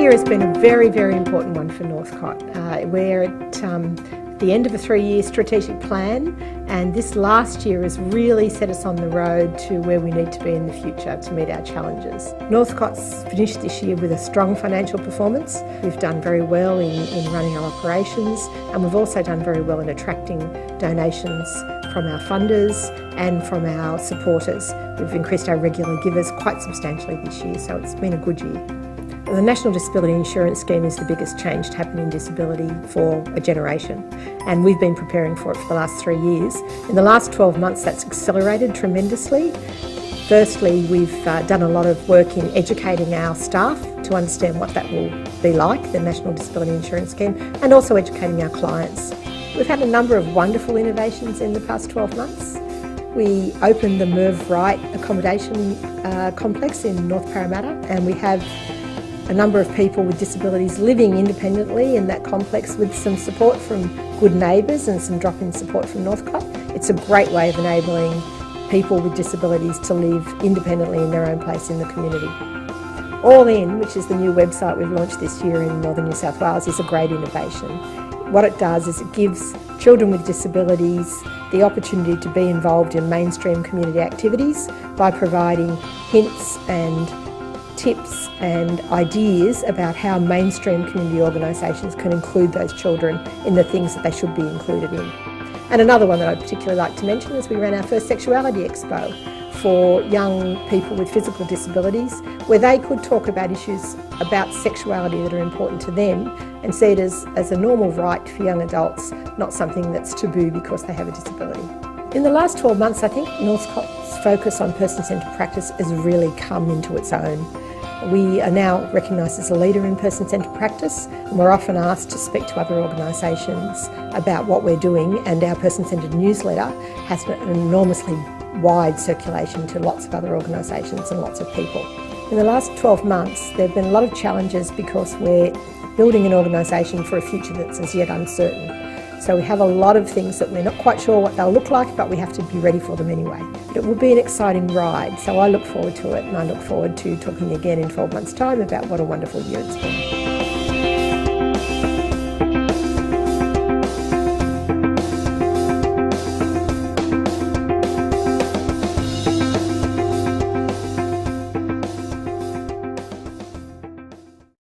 year has been a very, very important one for Northcott. We're at the end of a 3-year strategic plan, and this last year has really set us on the road to where we need to be in the future to meet our challenges. Northcott's finished this year with a strong financial performance. We've done very well in running our operations, and we've also done very well in attracting donations from our funders and from our supporters. We've increased our regular givers quite substantially this year, so it's been a good year. The National Disability Insurance Scheme is the biggest change to happen in disability for a generation, and we've been preparing for it for the last 3 years. In the last 12 months that's accelerated tremendously. Firstly, we've done a lot of work in educating our staff to understand what that will be like, the National Disability Insurance Scheme, and also educating our clients. We've had a number of wonderful innovations in the past 12 months. We opened the Merv Wright accommodation complex in North Parramatta, and we have a number of people with disabilities living independently in that complex with some support from good neighbours and some drop-in support from Northcott. It's a great way of enabling people with disabilities to live independently in their own place in the community. All In, which is the new website we've launched this year in Northern New South Wales, is a great innovation. What it does is it gives children with disabilities the opportunity to be involved in mainstream community activities by providing hints and tips and ideas about how mainstream community organisations can include those children in the things that they should be included in. And another one that I'd particularly like to mention is we ran our first Sexuality Expo for young people with physical disabilities, where they could talk about issues about sexuality that are important to them and see it as a normal right for young adults, not something that's taboo because they have a disability. In the last 12 months, I think Northcott's focus on person-centred practice has really come into its own. We are now recognised as a leader in person-centred practice, and we're often asked to speak to other organisations about what we're doing, and our person-centred newsletter has an enormously wide circulation to lots of other organisations and lots of people. In the last 12 months, there have been a lot of challenges because we're building an organisation for a future that's as yet uncertain. So we have a lot of things that we're not quite sure what they'll look like, but we have to be ready for them anyway. But it will be an exciting ride, so I look forward to it, and I look forward to talking again in 12 months' time about what a wonderful year it's been.